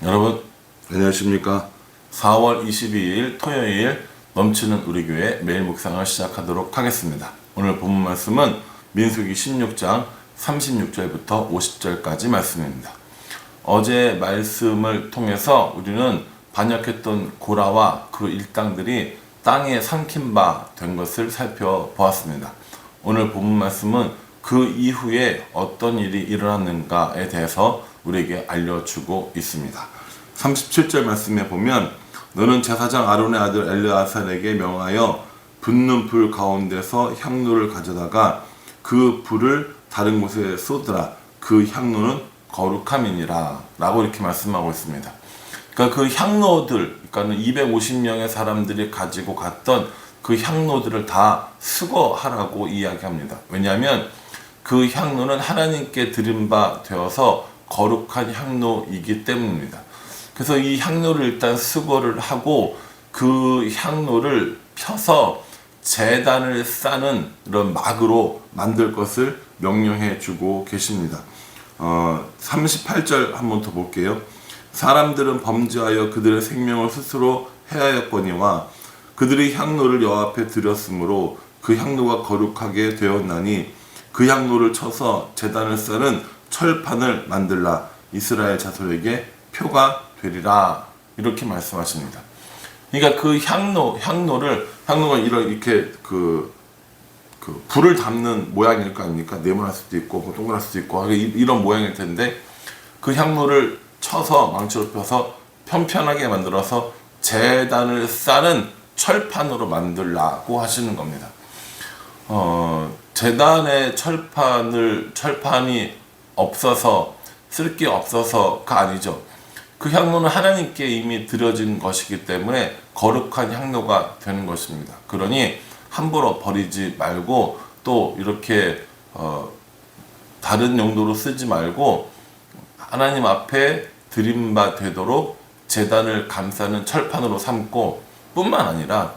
여러분 안녕하십니까. 4월 22일 토요일 넘치는 우리 교회 매일 묵상을 시작하도록 하겠습니다. 오늘 본문 말씀은 민수기 16장 36절부터 50절까지 말씀입니다. 어제 말씀을 통해서 우리는 반역했던 고라와 그 일당들이 땅에 삼킨 바 된 것을 살펴보았습니다. 오늘 본문 말씀은 그 이후에 어떤 일이 일어났는가에 대해서 우리에게 알려주고 있습니다. 37절 말씀에 보면 너는 제사장 아론의 아들 엘르아살에게 명하여 붙는 불 가운데서 향로를 가져다가 그 불을 다른 곳에 쏟으라. 그 향로는 거룩함이니라 라고 이렇게 말씀하고 있습니다. 그러니까 그 향로들, 그러니까 250명의 사람들이 가지고 갔던 그 향로들을 다 수거하라고 이야기합니다. 왜냐하면 그 향로는 하나님께 드린 바 되어서 거룩한 향로이기 때문입니다. 그래서 이 향로를 일단 수거를 하고 그 향로를 펴서 제단을 싸는 이런 막으로 만들 것을 명령해 주고 계십니다. 38절 한번 더 볼게요. 사람들은 범죄하여 그들의 생명을 스스로 해하였거니와 그들이 향로를 여호와 앞에 드렸으므로 그 향로가 거룩하게 되었나니 그 향로를 쳐서 제단을 싸는 철판을 만들라. 이스라엘 자손에게 표가 되리라. 이렇게 말씀하십니다. 그러니까 그 향로가 이렇게 불을 담는 모양일 거 아닙니까? 네모날 수도 있고 동그랄 수도 있고 이런 모양일 텐데 그 향로를 쳐서 망치로 펴서 편편하게 만들어서 제단을 싸는 철판으로 만들라고 하시는 겁니다. 제단의 철판이 없어서 쓸 게 없어서가 아니죠. 그 향로는 하나님께 이미 드려진 것이기 때문에 거룩한 향로가 되는 것입니다. 그러니 함부로 버리지 말고 또 이렇게 다른 용도로 쓰지 말고 하나님 앞에 드린 바 되도록 제단을 감싸는 철판으로 삼고 뿐만 아니라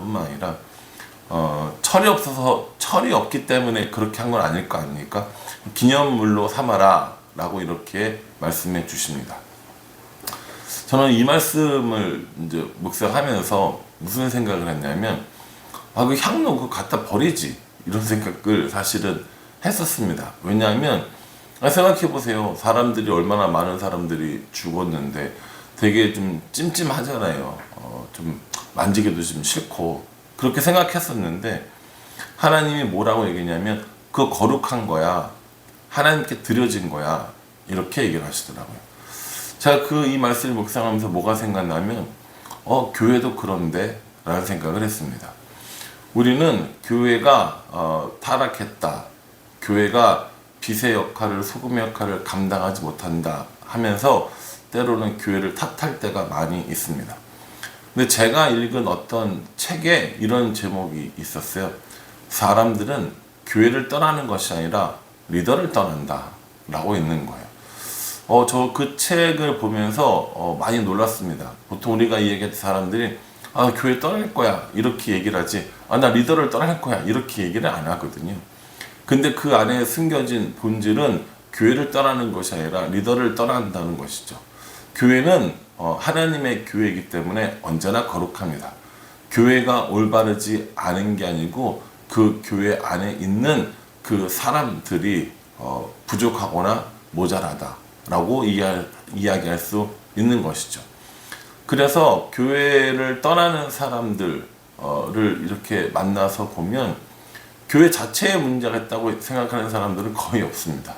철이 없기 때문에 그렇게 한 건 아닐 거 아닙니까? 기념물로 삼아라 라고 이렇게 말씀해 주십니다. 저는 이 말씀을 이제 묵상하면서 무슨 생각을 했냐면 그 향로 그거 갖다 버리지 이런 생각을 사실은 했었습니다. 왜냐하면 생각해 보세요. 사람들이 얼마나 많은 사람들이 죽었는데 되게 좀 찜찜하잖아요. 좀 만지기도 좀 싫고 그렇게 생각했었는데 하나님이 뭐라고 얘기했냐면 그거 거룩한 거야. 하나님께 드려진 거야. 이렇게 얘기를 하시더라고요. 제가 이 말씀을 묵상하면서 뭐가 생각나면 교회도 그런데 라는 생각을 했습니다. 우리는 교회가 타락했다. 교회가 빛의 역할을 소금의 역할을 감당하지 못한다 하면서 때로는 교회를 탓할 때가 많이 있습니다. 근데 제가 읽은 어떤 책에 이런 제목이 있었어요. 사람들은 교회를 떠나는 것이 아니라 리더를 떠난다 라고 있는 거예요. 저 그 책을 보면서 많이 놀랐습니다. 보통 우리가 이 얘기할 때 사람들이 교회 떠날 거야 이렇게 얘기를 하지 나 리더를 떠날 거야 이렇게 얘기를 안 하거든요. 근데 그 안에 숨겨진 본질은 교회를 떠나는 것이 아니라 리더를 떠난다는 것이죠. 교회는 하나님의 교회이기 때문에 언제나 거룩합니다. 교회가 올바르지 않은 게 아니고 그 교회 안에 있는 그 사람들이 부족하거나 모자라다라고 이야기할 수 있는 것이죠. 그래서 교회를 떠나는 사람들을 이렇게 만나서 보면 교회 자체에 문제가 있다고 생각하는 사람들은 거의 없습니다.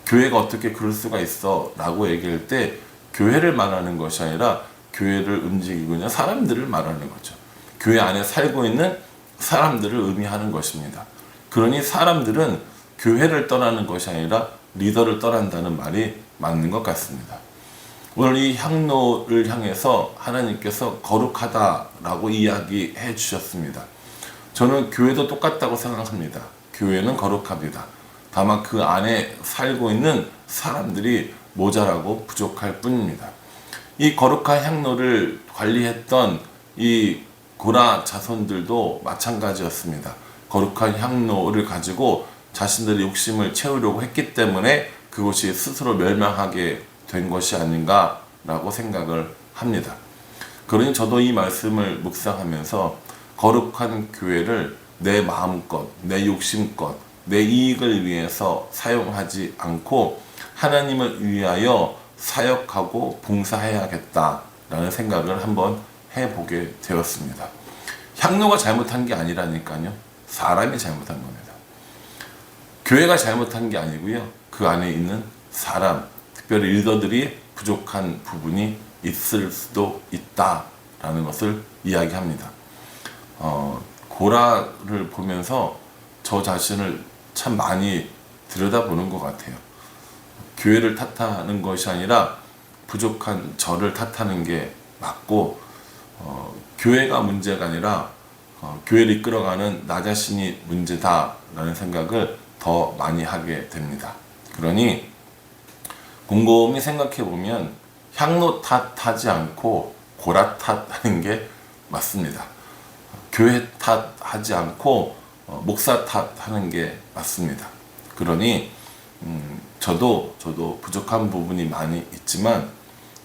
교회가 어떻게 그럴 수가 있어 라고 얘기할 때 교회를 말하는 것이 아니라 교회를 움직이고 있는 사람들을 말하는 거죠. 교회 안에 살고 있는 사람들을 의미하는 것입니다. 그러니 사람들은 교회를 떠나는 것이 아니라 리더를 떠난다는 말이 맞는 것 같습니다. 오늘 이 향로를 향해서 하나님께서 거룩하다라고 이야기해 주셨습니다. 저는 교회도 똑같다고 생각합니다. 교회는 거룩합니다. 다만 그 안에 살고 있는 사람들이 모자라고 부족할 뿐입니다. 이 거룩한 향로를 관리했던 이 고라 자손들도 마찬가지였습니다. 거룩한 향로를 가지고 자신들의 욕심을 채우려고 했기 때문에 그것이 스스로 멸망하게 된 것이 아닌가 라고 생각을 합니다. 그러니 저도 이 말씀을 묵상하면서 거룩한 교회를 내 마음껏, 내 욕심껏, 내 이익을 위해서 사용하지 않고 하나님을 위하여 사역하고 봉사해야겠다라는 생각을 한번 해보게 되었습니다. 향로가 잘못한 게 아니라니까요. 사람이 잘못한 겁니다. 교회가 잘못한 게 아니고요. 그 안에 있는 사람, 특별히 리더들이 부족한 부분이 있을 수도 있다라는 것을 이야기합니다. 고라를 보면서 저 자신을 참 많이 들여다보는 것 같아요. 교회를 탓하는 것이 아니라 부족한 저를 탓하는 게 맞고, 교회가 문제가 아니라 교회를 이끌어가는 나 자신이 문제다라는 생각을 더 많이 하게 됩니다. 그러니 곰곰이 생각해 보면 향로 탓하지 않고 고라 탓하는 게 맞습니다. 교회 탓하지 않고 목사 탓하는 게 맞습니다. 그러니 저도 부족한 부분이 많이 있지만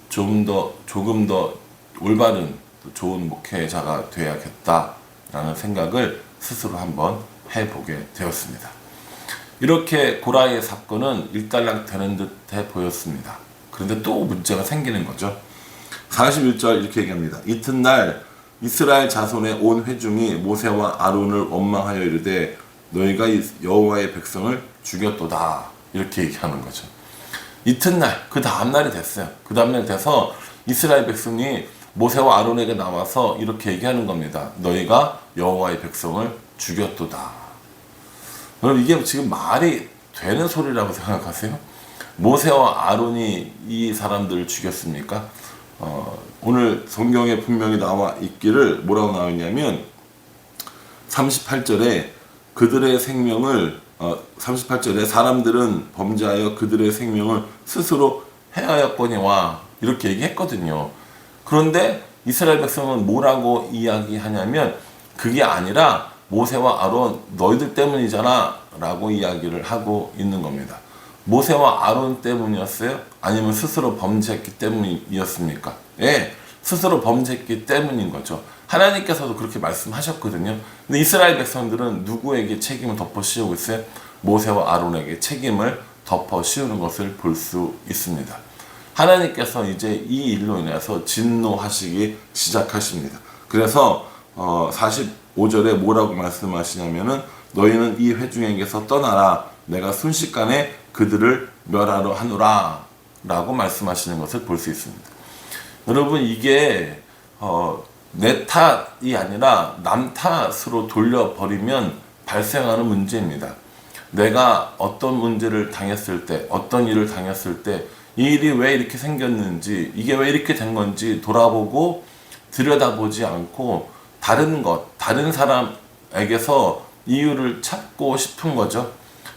조금 더 올바른 좋은 목회자가 되어야겠다라는 생각을 스스로 한번 해보게 되었습니다. 이렇게 고라의 사건은 일단락 되는 듯해 보였습니다. 그런데 또 문제가 생기는 거죠. 41절 이렇게 얘기합니다. 이튿날 이스라엘 자손의 온 회중이 모세와 아론을 원망하여 이르되 너희가 여호와의 백성을 죽였도다. 이렇게 얘기하는 거죠. 이튿날, 그 다음날이 됐어요. 그 다음날 돼서 이스라엘 백성이 모세와 아론에게 나와서 이렇게 얘기하는 겁니다. 너희가 여호와의 백성을 죽였도다. 그럼 이게 지금 말이 되는 소리라고 생각하세요? 모세와 아론이 이 사람들을 죽였습니까? 오늘 성경에 분명히 나와 있기를 뭐라고 나와 있냐면 38절에 그들의 생명을 38절에 사람들은 범죄하여 그들의 생명을 스스로 해하였거니와 이렇게 얘기했거든요. 그런데 이스라엘 백성은 뭐라고 이야기하냐면 그게 아니라 모세와 아론 너희들 때문이잖아 라고 이야기를 하고 있는 겁니다. 모세와 아론 때문이었어요? 아니면 스스로 범죄했기 때문이었습니까? 예, 스스로 범죄했기 때문인 거죠. 하나님께서도 그렇게 말씀하셨거든요. 근데 이스라엘 백성들은 누구에게 책임을 덮어 씌우고 있어요? 모세와 아론에게 책임을 덮어 씌우는 것을 볼 수 있습니다. 하나님께서 이제 이 일로 인해서 진노하시기 시작하십니다. 그래서 45절에 뭐라고 말씀하시냐면은 너희는 이 회중에게서 떠나라. 내가 순식간에 그들을 멸하러 하노라 라고 말씀하시는 것을 볼 수 있습니다. 여러분 이게 내 탓이 아니라 남 탓으로 돌려버리면 발생하는 문제입니다. 내가 어떤 문제를 당했을 때, 어떤 일을 당했을 때 이 일이 왜 이렇게 생겼는지, 이게 왜 이렇게 된 건지 돌아보고 들여다보지 않고 다른 사람에게서 이유를 찾고 싶은 거죠.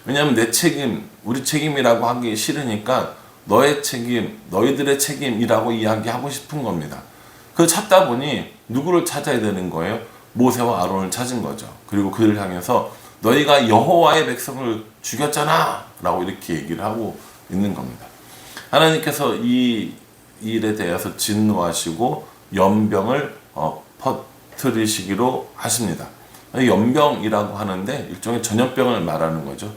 왜냐하면 내 책임, 우리 책임이라고 하기 싫으니까 너의 책임, 너희들의 책임이라고 이야기하고 싶은 겁니다. 그 찾다 보니 누구를 찾아야 되는 거예요? 모세와 아론을 찾은 거죠. 그리고 그들을 향해서 너희가 여호와의 백성을 죽였잖아 라고 이렇게 얘기를 하고 있는 겁니다. 하나님께서 이 일에 대해서 진노하시고 연병을 퍼뜨리시기로 하십니다. 연병이라고 하는데 일종의 전염병을 말하는 거죠.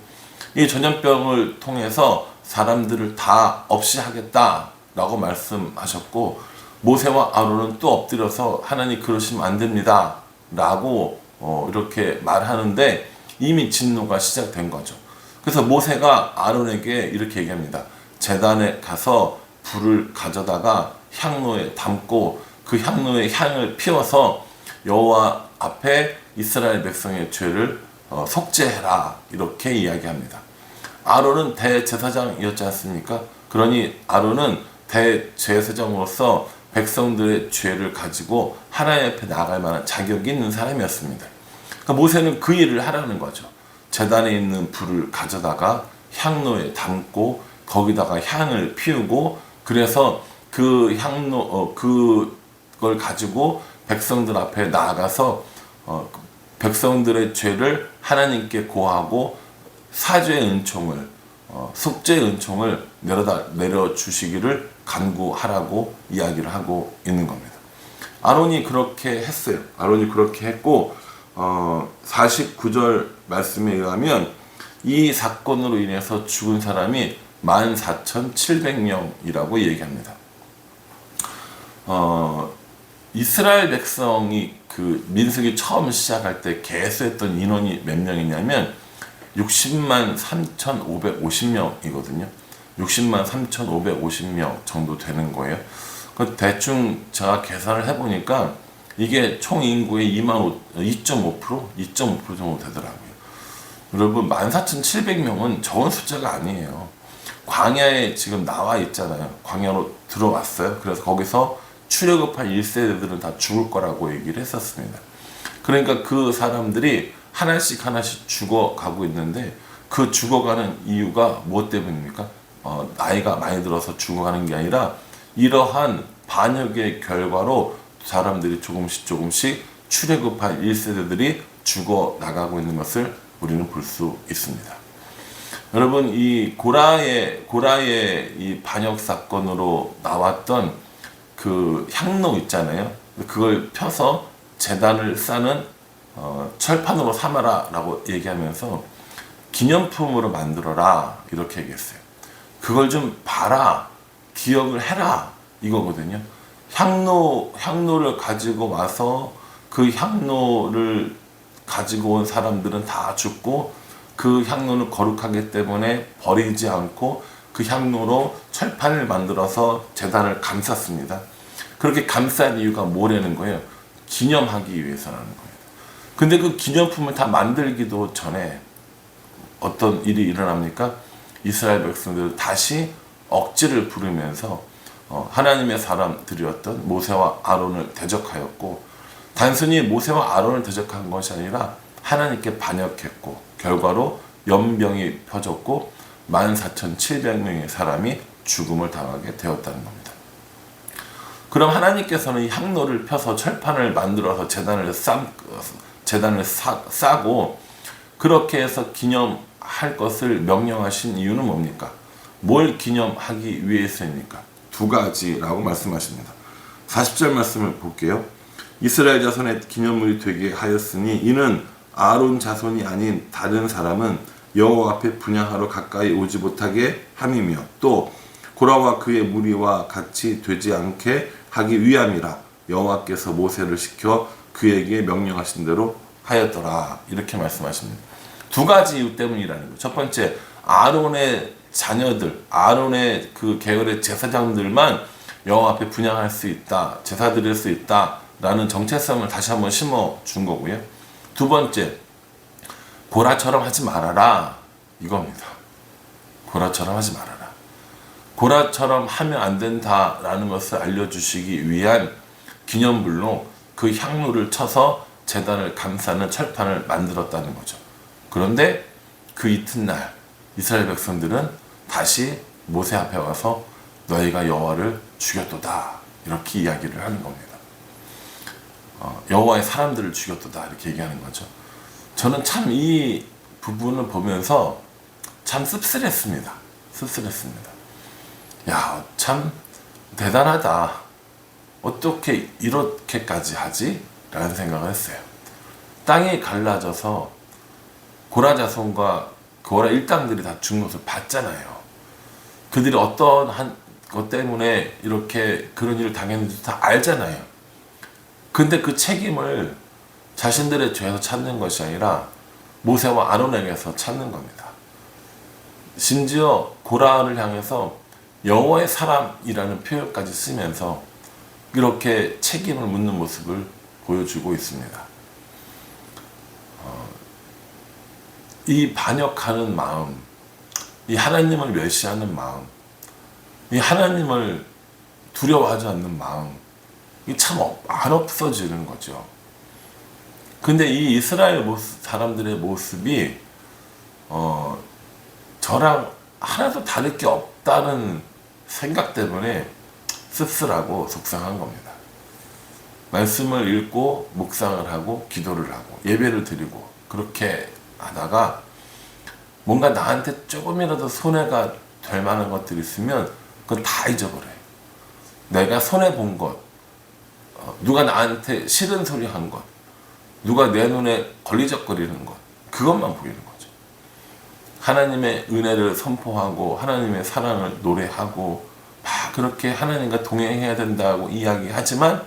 이 전염병을 통해서 사람들을 다 없이 하겠다라고 말씀하셨고 모세와 아론은 또 엎드려서 하나님 그러시면 안 됩니다 라고 이렇게 말하는데 이미 진노가 시작된 거죠. 그래서 모세가 아론에게 이렇게 얘기합니다. 제단에 가서 불을 가져다가 향로에 담고 그 향로에 향을 피워서 여호와 앞에 이스라엘 백성의 죄를 속죄해라 이렇게 이야기합니다. 아론은 대제사장이었지 않습니까? 그러니 아론은 대제사장으로서 백성들의 죄를 가지고 하나님 앞에 나갈 만한 자격이 있는 사람이었습니다. 그러니까 모세는 그 일을 하라는 거죠. 제단에 있는 불을 가져다가 향로에 담고 거기다가 향을 피우고 그래서 그 그걸 가지고 백성들 앞에 나아가서 백성들의 죄를 하나님께 고하고 사죄의 은총을 속죄의 은총을 내려주시기를 간구하라고 이야기를 하고 있는 겁니다. 아론이 그렇게 했어요. 아론이 그렇게 했고 49절 말씀에 의하면 이 사건으로 인해서 죽은 사람이 14,700명이라고 얘기합니다. 이스라엘 백성이 그 민수기 처음 시작할 때 계수했던 인원이 몇 명이냐면 60만 3,550명이거든요. 60만 3,550명 정도 되는 거예요. 대충 제가 계산을 해보니까 이게 총 인구의 2.5% 정도 되더라고요. 여러분 14,700명은 적은 숫자가 아니에요. 광야에 지금 나와 있잖아요. 광야로 들어왔어요. 그래서 거기서 출애굽한 1세대들은 다 죽을 거라고 얘기를 했었습니다. 그러니까 그 사람들이 하나씩 죽어가고 있는데 그 죽어가는 이유가 무엇 때문입니까? 나이가 많이 들어서 죽어가는 게 아니라 이러한 반역의 결과로 사람들이 조금씩 출애굽한 1세대들이 죽어나가고 있는 것을 우리는 볼 수 있습니다. 여러분 이 고라의 이 반역 사건으로 나왔던 그 향로 있잖아요. 그걸 펴서 제단을 싸는 철판으로 삼아라 라고 얘기하면서 기념품으로 만들어라 이렇게 얘기했어요. 그걸 좀 봐라, 기억을 해라 이거거든요. 향로를 가지고 와서 그 향로를 가지고 온 사람들은 다 죽고 그 향로는 거룩하기 때문에 버리지 않고 그 향로로 철판을 만들어서 제단을 감쌌습니다. 그렇게 감싼 이유가 뭐라는 거예요? 기념하기 위해서라는 거예요. 근데 그 기념품을 다 만들기도 전에 어떤 일이 일어납니까? 이스라엘 백성들 다시 억지를 부르면서 하나님의 사람들이었던 모세와 아론을 대적하였고, 단순히 모세와 아론을 대적한 것이 아니라 하나님께 반역했고 결과로 연병이 펴졌고 14,700명의 사람이 죽음을 당하게 되었다는 겁니다. 그럼 하나님께서는 이 향로를 펴서 철판을 만들어서 제단을 싸고 그렇게 해서 기념할 것을 명령하신 이유는 뭡니까? 뭘 기념하기 위해서입니까? 두 가지라고 말씀하십니다. 40절 말씀을 볼게요. 이스라엘 자손의 기념물이 되게 하였으니 이는 아론 자손이 아닌 다른 사람은 여호와 앞에 분향하러 가까이 오지 못하게 함이며 또 고라와 그의 무리와 같이 되지 않게 하기 위함이라 여호와께서 모세를 시켜 그에게 명령하신 대로 하였더라. 이렇게 말씀하십니다. 두 가지 이유 때문이라는 거예요. 첫 번째, 아론의 자녀들, 아론의 그 계열의 제사장들만 여호와 앞에 분향할 수 있다, 제사 드릴 수 있다라는 정체성을 다시 한번 심어준 거고요. 두 번째, 고라처럼 하지 말아라 이겁니다. 고라처럼 하지 말아라. 고라처럼 하면 안 된다라는 것을 알려주시기 위한 기념물로 그 향로를 쳐서 제단을 감싸는 철판을 만들었다는 거죠. 그런데 그 이튿날 이스라엘 백성들은 다시 모세 앞에 와서 너희가 여호와를 죽였도다 이렇게 이야기를 하는 겁니다. 여호와의 사람들을 죽였도다 이렇게 얘기하는 거죠. 저는 참 이 부분을 보면서 참 씁쓸했습니다. 야, 참 대단하다. 어떻게 이렇게까지 하지? 라는 생각을 했어요. 땅이 갈라져서 고라 자손과 고라 일당들이 다 죽는 것을 봤잖아요. 그들이 어떤 한 것 때문에 이렇게 그런 일을 당했는지 다 알잖아요. 근데 그 책임을 자신들의 죄에서 찾는 것이 아니라 모세와 아론에게서 찾는 겁니다. 심지어 고라를 향해서 여호와의 사람이라는 표현까지 쓰면서 이렇게 책임을 묻는 모습을 보여주고 있습니다. 이 반역하는 마음, 이 하나님을 멸시하는 마음, 이 하나님을 두려워하지 않는 마음, 이게 참 안 없어지는 거죠. 근데 이 이스라엘 사람들의 모습이 저랑 하나도 다를 게 없다는 생각 때문에 씁쓸하고 속상한 겁니다. 말씀을 읽고 묵상을 하고 기도를 하고 예배를 드리고 그렇게 하다가 뭔가 나한테 조금이라도 손해가 될 만한 것들이 있으면 그건 다 잊어버려요. 내가 손해본 것, 누가 나한테 싫은 소리 한 것, 누가 내 눈에 걸리적거리는 것, 그것만 보이는 거죠. 하나님의 은혜를 선포하고 하나님의 사랑을 노래하고 막 그렇게 하나님과 동행해야 된다고 이야기하지만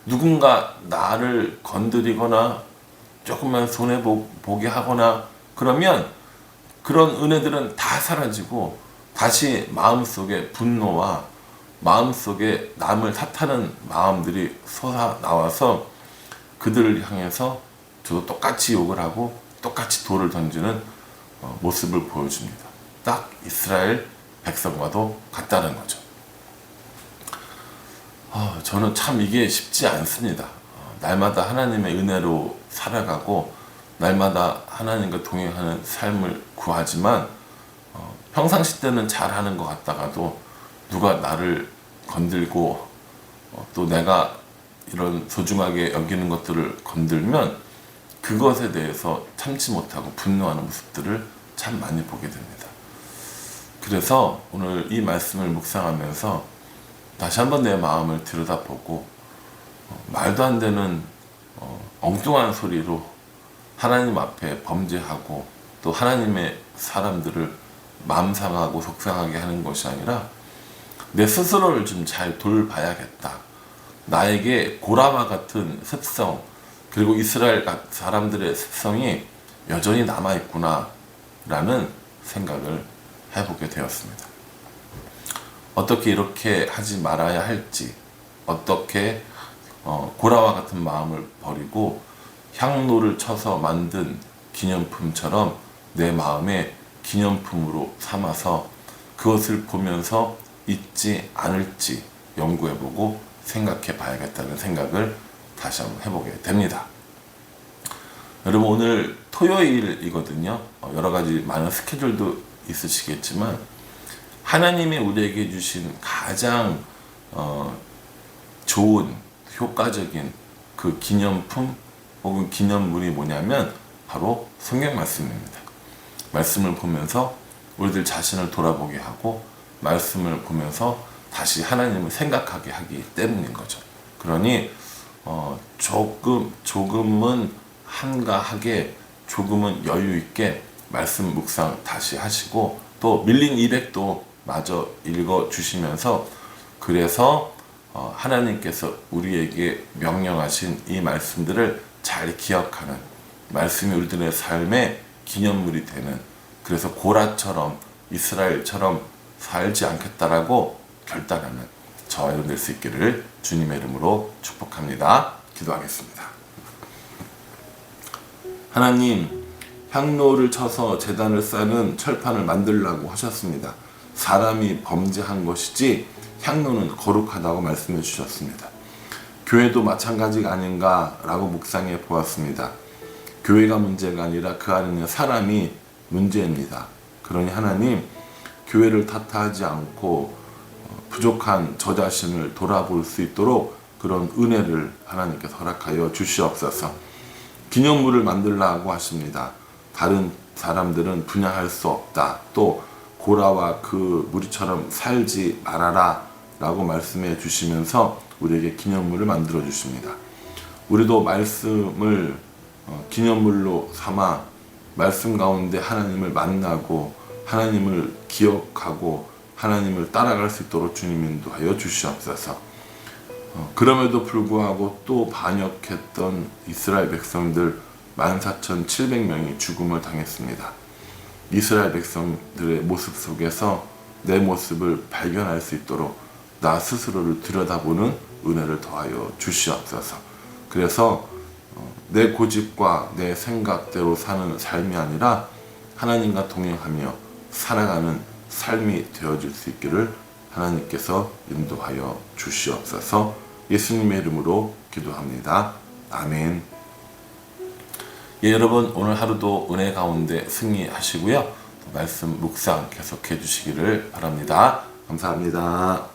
누군가 나를 건드리거나 조금만 손해보게 하거나 그러면 그런 은혜들은 다 사라지고 다시 마음속에 분노와 마음속에 남을 탓하는 마음들이 솟아나와서 그들을 향해서 저도 똑같이 욕을 하고 똑같이 돌을 던지는 모습을 보여줍니다. 딱 이스라엘 백성과도 같다는 거죠. 저는 참 이게 쉽지 않습니다. 날마다 하나님의 은혜로 살아가고 날마다 하나님과 동행하는 삶을 구하지만 평상시 때는 잘하는 것 같다가도 누가 나를 건들고 또 내가 이런 소중하게 여기는 것들을 건들면 그것에 대해서 참지 못하고 분노하는 모습들을 참 많이 보게 됩니다. 그래서 오늘 이 말씀을 묵상하면서 다시 한번 내 마음을 들여다보고 말도 안 되는 엉뚱한 소리로 하나님 앞에 범죄하고 또 하나님의 사람들을 마음 상하고 속상하게 하는 것이 아니라 내 스스로를 좀 잘 돌봐야겠다. 나에게 고라와 같은 습성 그리고 이스라엘 사람들의 습성이 여전히 남아있구나 라는 생각을 해보게 되었습니다. 어떻게 이렇게 하지 말아야 할지, 어떻게 고라와 같은 마음을 버리고 향로를 쳐서 만든 기념품처럼 내 마음에 기념품으로 삼아서 그것을 보면서 잊지 않을지 연구해보고 생각해 봐야겠다는 생각을 다시 한번 해보게 됩니다. 여러분 오늘 토요일이거든요. 여러 가지 많은 스케줄도 있으시겠지만 하나님이 우리에게 주신 가장 좋은 효과적인 그 기념품 혹은 기념물이 뭐냐면 바로 성경 말씀입니다. 말씀을 보면서 우리들 자신을 돌아보게 하고 말씀을 보면서 다시 하나님을 생각하게 하기 때문인 거죠. 그러니 조금은 한가하게 조금은 여유 있게 말씀 묵상 다시 하시고 또 밀린 200도 마저 읽어 주시면서 그래서 하나님께서 우리에게 명령하신 이 말씀들을 잘 기억하는 말씀이 우리들의 삶의 기념물이 되는 그래서 고라처럼 이스라엘처럼 살지 않겠다라고 결단하는 저와 여러분 될 수 있기를 주님의 이름으로 축복합니다. 기도하겠습니다. 하나님, 향로를 쳐서 제단을 쌓는 철판을 만들라고 하셨습니다. 사람이 범죄한 것이지 향로는 거룩하다고 말씀해 주셨습니다. 교회도 마찬가지가 아닌가라고 묵상해 보았습니다. 교회가 문제가 아니라 그 안에 있는 사람이 문제입니다. 그러니 하나님, 교회를 탓하지 않고 부족한 저 자신을 돌아볼 수 있도록 그런 은혜를 하나님께서 허락하여 주시옵소서. 기념물을 만들라고 하십니다. 다른 사람들은 분양할 수 없다. 또 고라와 그 무리처럼 살지 말아라 라고 말씀해 주시면서 우리에게 기념물을 만들어 주십니다. 우리도 말씀을 기념물로 삼아 말씀 가운데 하나님을 만나고 하나님을 기억하고 하나님을 따라갈 수 있도록 주님 인도하여 주시옵소서. 그럼에도 불구하고 또 반역했던 이스라엘 백성들 14,700명이 죽음을 당했습니다. 이스라엘 백성들의 모습 속에서 내 모습을 발견할 수 있도록 나 스스로를 들여다보는 은혜를 더하여 주시옵소서. 그래서 내 고집과 내 생각대로 사는 삶이 아니라 하나님과 동행하며 살아가는 삶이 되어질 수 있기를 하나님께서 인도하여 주시옵소서. 예수님의 이름으로 기도합니다. 아멘. 예, 여러분 오늘 하루도 은혜 가운데 승리하시고요. 말씀 묵상 계속해 주시기를 바랍니다. 감사합니다.